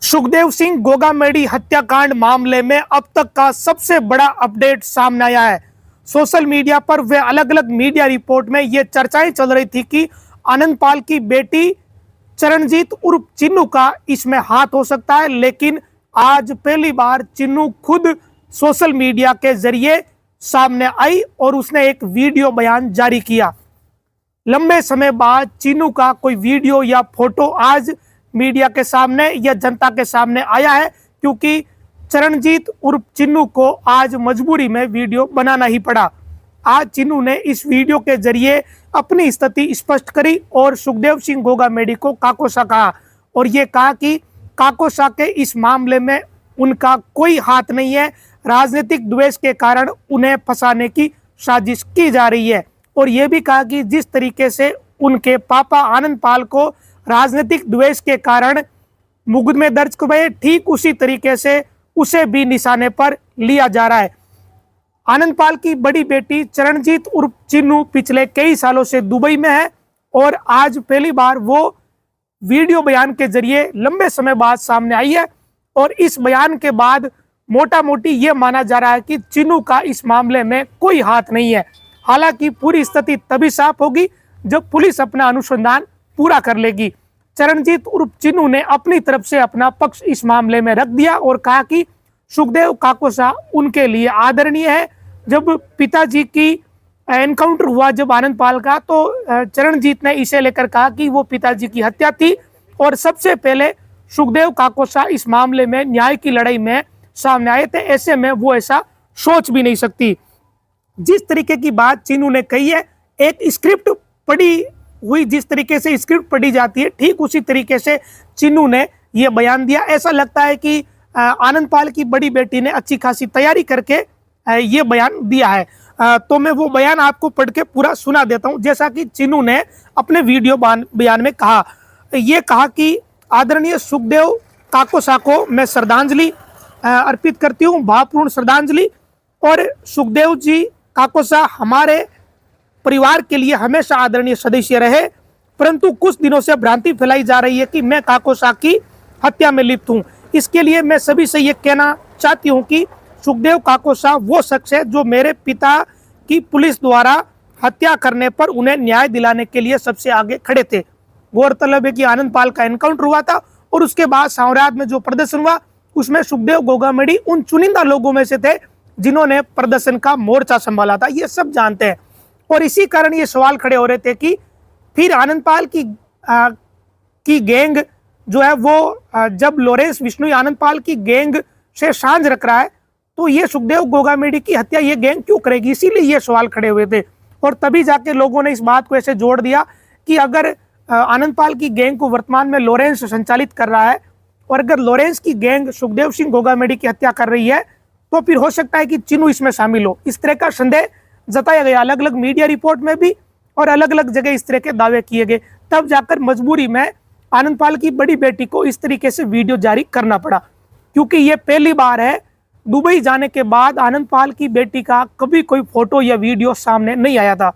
सुखदेव सिंह गोगामेडी हत्याकांड मामले में अब तक का सबसे बड़ा अपडेट सामने आया है। सोशल मीडिया पर वे अलग अलग मीडिया रिपोर्ट में ये चर्चाएं चल रही थी कि आनंदपाल की बेटी चरणजीत उर्फ चिन्नू का इसमें हाथ हो सकता है, लेकिन आज पहली बार चिन्नू खुद सोशल मीडिया के जरिए सामने आई और उसने एक वीडियो बयान जारी किया। लंबे समय बाद चिन्नू का कोई वीडियो या फोटो आज मीडिया के सामने या जनता के सामने आया है, क्योंकि चरणजीत उर्फ चिन्नू को आज मजबूरी में वीडियो बनाना ही पड़ा। आज चिन्नू ने इस वीडियो के जरिए अपनी स्थिति स्पष्ट करी और सुखदेव सिंह गोगामेडी को काकोसा कहा और ये कहा कि काकोसा के इस मामले में उनका कोई हाथ नहीं है, राजनीतिक द्वेष के कारण उन्हें फंसाने की साजिश की जा रही है। और ये भी कहा कि जिस तरीके से उनके पापा आनंदपाल को राजनीतिक द्वेष के कारण मुकदमे दर्ज हुए, ठीक उसी तरीके से उसे भी निशाने पर लिया जा रहा है। आनंदपाल की बड़ी बेटी चरणजीत उर्फ चिन्नू पिछले कई सालों से दुबई में है और आज पहली बार वो वीडियो बयान के जरिए लंबे समय बाद सामने आई है और इस बयान के बाद मोटा मोटी ये माना जा रहा है कि चिन्नू का इस मामले में कोई हाथ नहीं है। हालांकि पूरी स्थिति तभी साफ होगी जब पुलिस अपना अनुसंधान पूरा कर लेगी। चरणजीत उर्फ चिन्नू ने अपनी तरफ से अपना पक्ष इस मामले में रख दिया और कहा कि सुखदेव काकोसा उनके लिए आदरणीय है। जब पिताजी की एनकाउंटर हुआ जब आनंदपाल का, तो चरणजीत ने इसे लेकर कहा कि वो पिताजी की हत्या थी और सबसे पहले सुखदेव काकोसा इस मामले में न्याय की लड़ाई में सामने आए थे, ऐसे में वो ऐसा सोच भी नहीं सकती। जिस तरीके की बात चिन्नू ने कही है, एक स्क्रिप्ट पढ़ी हुई, जिस तरीके से स्क्रिप्ट पढ़ी जाती है ठीक उसी तरीके से चिन्नू ने यह बयान दिया। ऐसा लगता है कि आनंदपाल की बड़ी बेटी ने अच्छी खासी तैयारी करके ये बयान दिया है। तो मैं वो बयान आपको पढ़ के पूरा सुना देता हूं। जैसा कि चिन्नू ने अपने वीडियो बयान में कहा, ये कहा कि आदरणीय सुखदेव काकोसा को मैं श्रद्धांजलि अर्पित करती हूँ, भावपूर्ण श्रद्धांजलि। और सुखदेव जी काकोसा हमारे परिवार के लिए हमेशा आदरणीय सदस्य रहे, परंतु कुछ दिनों से भ्रांति फैलाई जा रही है कि मैं काकोसा की हत्या में लिप्त हूं। इसके लिए मैं सभी से ये कहना चाहती हूं कि सुखदेव काकोसा वो शख्स है जो मेरे पिता की पुलिस द्वारा हत्या करने पर उन्हें न्याय दिलाने के लिए सबसे आगे खड़े थे। गौरतलब है कि आनंदपाल का एनकाउंटर हुआ था और उसके बाद साम्राज्य में जो प्रदर्शन हुआ उसमें सुखदेव गोगामेडी उन चुनिंदा लोगों में से थे जिन्होंने प्रदर्शन का मोर्चा संभाला था, ये सब जानते हैं। और इसी कारण ये सवाल खड़े हो रहे थे कि फिर आनंदपाल की गैंग जो है वो जब लॉरेंस बिश्नोई आनंदपाल की गैंग से सांझ रख रहा है तो ये सुखदेव गोगामेडी की हत्या ये गैंग क्यों करेगी, इसीलिए ये सवाल खड़े हुए थे। और तभी जाके लोगों ने इस बात को ऐसे जोड़ दिया कि अगर आनंदपाल की गैंग को वर्तमान में लॉरेंस संचालित कर रहा है और अगर लॉरेंस की गैंग सुखदेव सिंह गोगामेडी की हत्या कर रही है तो फिर हो सकता है कि चिन्नू इसमें शामिल हो। इस तरह का संदेह जताया गया अलग अलग मीडिया रिपोर्ट में भी और अलग अलग जगह इस तरह के दावे किए गए। तब जाकर मजबूरी में आनंदपाल की बड़ी बेटी को इस तरीके से वीडियो जारी करना पड़ा, क्योंकि ये पहली बार है दुबई जाने के बाद आनंदपाल की बेटी का कभी कोई फोटो या वीडियो सामने नहीं आया था।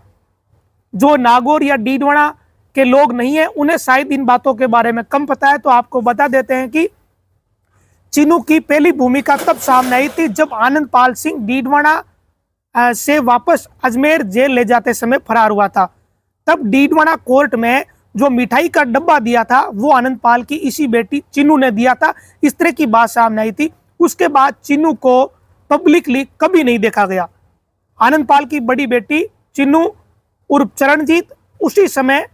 जो नागौर या डीडवाना के लोग नहीं है उन्हें शायद इन बातों के बारे में कम पता है, तो आपको बता देते हैं कि चिन्नू की पहली भूमिका तब सामने आई थी जब आनंदपाल सिंह डीडवाना से वापस अजमेर जेल ले जाते समय फरार हुआ था। तब डीडवाना कोर्ट में जो मिठाई का डब्बा दिया था वो आनंदपाल की इसी बेटी चिन्नू ने दिया था, इस तरह की बात सामने आई थी। उसके बाद चिन्नू को पब्लिकली कभी नहीं देखा गया। आनंदपाल की बड़ी बेटी चिन्नू उर्फ चरणजीत उसी समय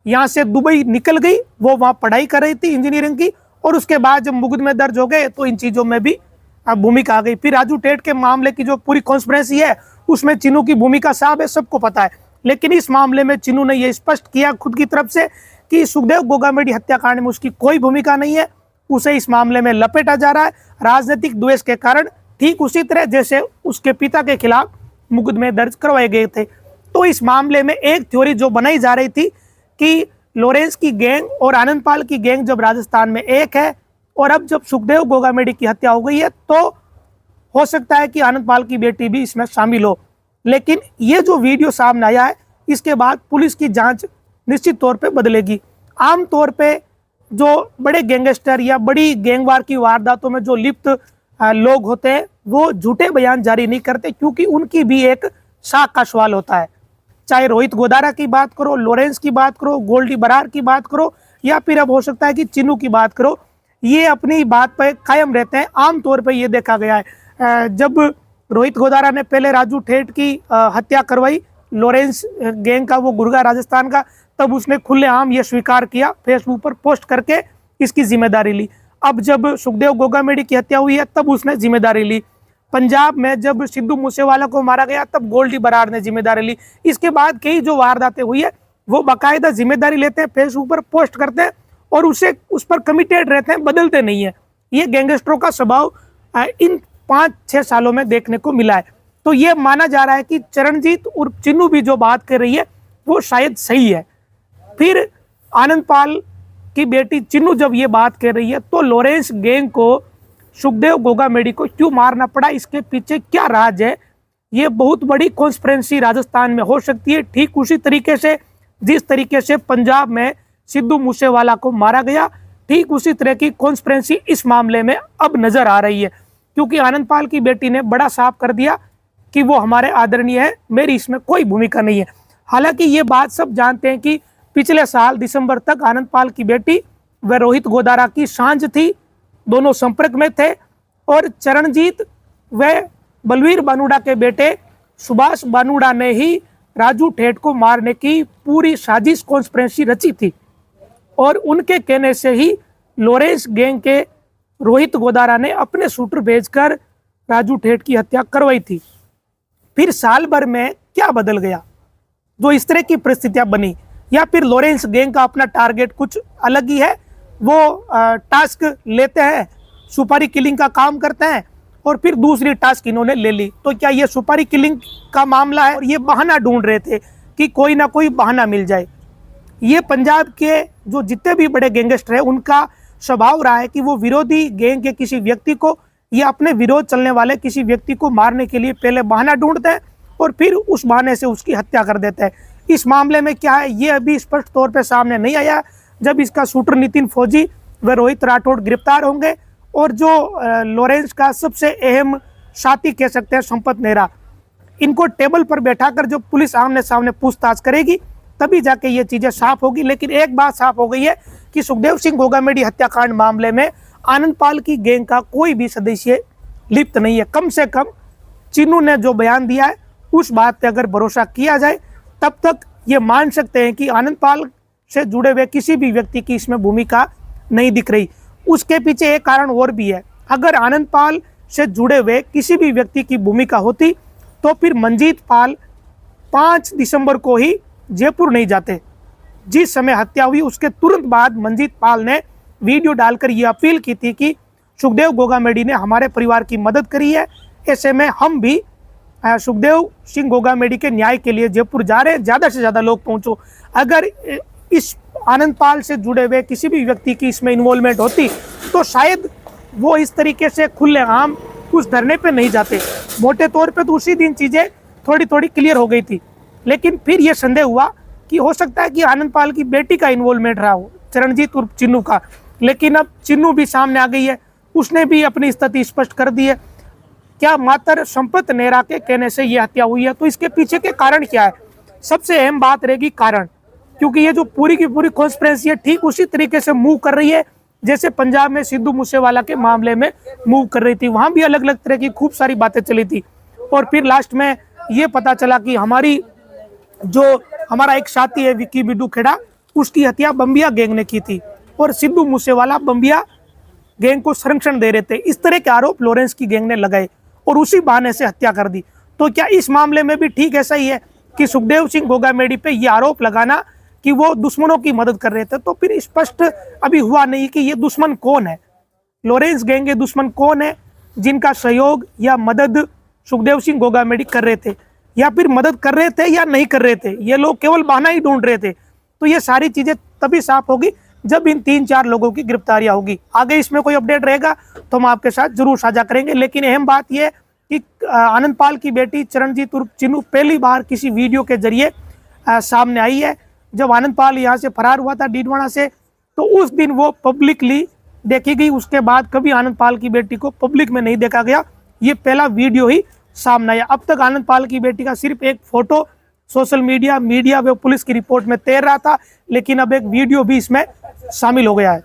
यहाँ से दुबई निकल गई, वो वहाँ पढ़ाई कर रही थी इंजीनियरिंग की, और उसके बाद जब मुकदमे दर्ज हो गए तो इन चीज़ों में भी भूमिका आ गई। फिर राजू टेट के मामले की जो पूरी कॉन्स्पिरेसी है उसमें चिन्नू की भूमिका साफ है, सबको पता है। लेकिन इस मामले में चिन्नू ने यह स्पष्ट किया खुद की तरफ से कि सुखदेव गोगामेडी हत्याकांड में उसकी कोई भूमिका नहीं है, उसे इस मामले में लपेटा जा रहा है राजनीतिक द्वेष के कारण, ठीक उसी तरह जैसे उसके पिता के खिलाफ मुकदमे दर्ज करवाए गए थे। तो इस मामले में एक थ्योरी जो बनाई जा रही थी कि लॉरेंस की गैंग और आनंदपाल की गैंग जब राजस्थान में एक है और अब जब सुखदेव गोगामेडी की हत्या हो गई है तो हो सकता है कि आनंदपाल की बेटी भी इसमें शामिल हो। लेकिन ये जो वीडियो सामने आया है इसके बाद पुलिस की जांच निश्चित तौर पे बदलेगी। आम तौर पे जो बड़े गैंगस्टर या बड़ी गैंगवार की वारदातों में जो लिप्त लोग होते हैं वो झूठे बयान जारी नहीं करते, क्योंकि उनकी भी एक साख का सवाल होता है। चाहे रोहित गोदारा की बात करो, लॉरेंस की बात करो, गोल्डी बरार की बात करो, या फिर अब हो सकता है कि चिन्नू की बात करो, ये अपनी बात पर कायम रहते हैं। आमतौर पर ये देखा गया है, जब रोहित गोदारा ने पहले राजू ठेठ की हत्या करवाई, लॉरेंस गैंग का, वो गुर्गा राजस्थान का, तब उसने खुलेआम ये स्वीकार किया, फेसबुक पर पोस्ट करके इसकी जिम्मेदारी ली। अब जब सुखदेव गोगामेडी की हत्या हुई है तब उसने जिम्मेदारी ली। पंजाब में जब सिद्धू मूसेवाला को मारा गया तब गोल्डी बरार ने जिम्मेदारी ली। इसके बाद कई जो वारदातें हुई है वो बाकायदा जिम्मेदारी लेते हैं, फेसबुक पर पोस्ट करते हैं और उस पर कमिटेड रहते हैं, बदलते नहीं है। ये गैंगस्टरों का स्वभाव इन 5-6 सालों में देखने को मिला है। तो ये माना जा रहा है कि चरणजीत और चिन्नू भी जो बात कर रही है वो शायद सही है। फिर आनंदपाल की बेटी चिन्नू जब ये बात कर रही है तो लॉरेंस गैंग को सुखदेव गोगामेडी को क्यों मारना पड़ा, इसके पीछे क्या राज है, ये बहुत बड़ी कॉन्स्पिरेसी राजस्थान में हो सकती है। ठीक उसी तरीके से जिस तरीके से पंजाब में सिद्धू मूसेवाला को मारा गया, ठीक उसी तरह की कॉन्स्पिरेसी इस मामले में अब नजर आ रही है, क्योंकि आनंदपाल की बेटी ने बड़ा साफ कर दिया कि वो हमारे आदरणीय है, मेरी इसमें कोई भूमिका नहीं है। हालांकि ये बात सब जानते हैं कि पिछले साल दिसंबर तक आनंदपाल की बेटी व रोहित गोदारा की सांझ थी, दोनों संपर्क में थे, और चरणजीत व बलवीर बानुड़ा के बेटे सुभाष बानुड़ा ने ही राजू ठेठ को मारने की पूरी साजिश कॉन्स्पिरेसी रची थी, और उनके कहने से ही लॉरेंस गैंग के रोहित गोदारा ने अपने शूटर भेजकर राजू ठेठ की हत्या करवाई थी। फिर साल भर में क्या बदल गया जो इस तरह की परिस्थितियां बनी, या फिर लॉरेंस गैंग का अपना टारगेट कुछ अलग ही है, वो टास्क लेते हैं, सुपारी किलिंग का काम करते हैं, और फिर दूसरी टास्क इन्होंने ले ली। तो क्या ये सुपारी किलिंग का मामला है और ये बहाना ढूंढ रहे थे कि कोई ना कोई बहाना मिल जाए। ये पंजाब के जो जितने भी बड़े गैंगस्टर हैं उनका स्वभाव रहा है कि वो विरोधी गैंग के किसी व्यक्ति को या अपने विरोध चलने वाले किसी व्यक्ति को मारने के लिए पहले बहाना ढूंढते हैं और फिर उस बहाने से उसकी हत्या कर देते हैं। इस मामले में क्या है ये अभी स्पष्ट तौर पे सामने नहीं आया। जब इसका शूटर नितिन फौजी व रोहित राठौड़ गिरफ्तार होंगे और जो लॉरेंस का सबसे अहम साथी कह सकते हैं संपत नेहरा, इनको टेबल पर बैठाकर जो पुलिस आमने सामने पूछताछ करेगी तभी जाके ये चीजें साफ होगी। लेकिन एक बात साफ हो गई है कि सुखदेव सिंह गोगामेडी हत्याकांड मामले में आनंदपाल की गैंग का कोई भी सदस्य लिप्त नहीं है। कम से कम चिन्नू ने जो बयान दिया है उस बात पे अगर भरोसा किया जाए तब तक ये मान सकते हैं कि आनंदपाल से जुड़े हुए किसी भी व्यक्ति की इसमें भूमिका नहीं दिख रही। उसके पीछे एक कारण और भी है, अगर आनंदपाल से जुड़े हुए किसी भी व्यक्ति की भूमिका होती तो फिर मंजीत पाल 5 दिसंबर को ही जयपुर नहीं जाते। जिस समय हत्या हुई उसके तुरंत बाद मंजीत पाल ने वीडियो डालकर ये अपील की थी कि सुखदेव गोगामेडी ने हमारे परिवार की मदद करी है, ऐसे में हम भी सुखदेव सिंह गोगामेडी के न्याय के लिए जयपुर जा रहे हैं, ज़्यादा से ज़्यादा लोग पहुंचो। अगर इस आनंदपाल से जुड़े हुए किसी भी व्यक्ति की इसमें इन्वॉल्वमेंट होती तो शायद वो इस तरीके से खुलेआम उस धरने पे नहीं जाते। मोटे तौर पे तो उसी दिन चीज़ें थोड़ी थोड़ी क्लियर हो गई थी, लेकिन फिर ये संदेह हुआ कि हो सकता है कि आनंदपाल की बेटी का इन्वॉल्वमेंट रहा हो, चरणजीत और चिन्नू का। लेकिन अब चिन्नू भी सामने आ गई है, उसने भी अपनी स्थिति स्पष्ट कर दी है। क्या मात्र संपत नेहरा के कहने से ये हत्या हुई है? तो इसके पीछे के कारण क्या है? सबसे अहम बात रहेगी कारण, क्योंकि ये जो पूरी की पूरी कॉन्स्पिरेसी है ठीक उसी तरीके से मूव कर रही है जैसे पंजाब में सिद्धू मूसेवाला के मामले में मूव कर रही थी। वहां भी अलग अलग तरह की खूब सारी बातें चली थी और फिर लास्ट में ये पता चला कि हमारा एक साथी है विक्की बिड्डू खेड़ा, उसकी हत्या बम्बिया गैंग ने की थी और सिद्धू मूसेवाला बम्बिया गैंग को संरक्षण दे रहे थे। इस तरह के आरोप लॉरेंस की गैंग ने लगाए और उसी बहाने से हत्या कर दी। तो क्या इस मामले में भी ठीक ऐसा ही है कि सुखदेव सिंह गोगामेडी पे ये आरोप लगाना कि वो दुश्मनों की मदद कर रहे थे? तो फिर स्पष्ट अभी हुआ नहीं कि ये दुश्मन कौन है, लॉरेंस गैंग के दुश्मन कौन है जिनका सहयोग या मदद सुखदेव सिंह गोगामेडी कर रहे थे, या फिर मदद कर रहे थे या नहीं कर रहे थे, ये लोग केवल बहाना ही ढूंढ रहे थे। तो ये सारी चीजें तभी साफ होगी जब इन 3-4 लोगों की गिरफ्तारियां होगी। आगे इसमें कोई अपडेट रहेगा तो हम आपके साथ जरूर साझा करेंगे। लेकिन अहम बात यह कि आनंदपाल की बेटी चरणजीत उर्फ चिन्नू पहली बार किसी वीडियो के जरिए सामने आई है। जब आनंदपाल यहाँ से फरार हुआ था डीडवाना से तो उस दिन वो पब्लिकली देखी गई। उसके बाद कभी आनंद पाल की बेटी को पब्लिक में नहीं देखा गया। ये पहला वीडियो ही सामने आया। अब तक आनंद पाल की बेटी का सिर्फ एक फोटो सोशल मीडिया व पुलिस की रिपोर्ट में तैर रहा था, लेकिन अब एक वीडियो भी इसमें शामिल हो गया है।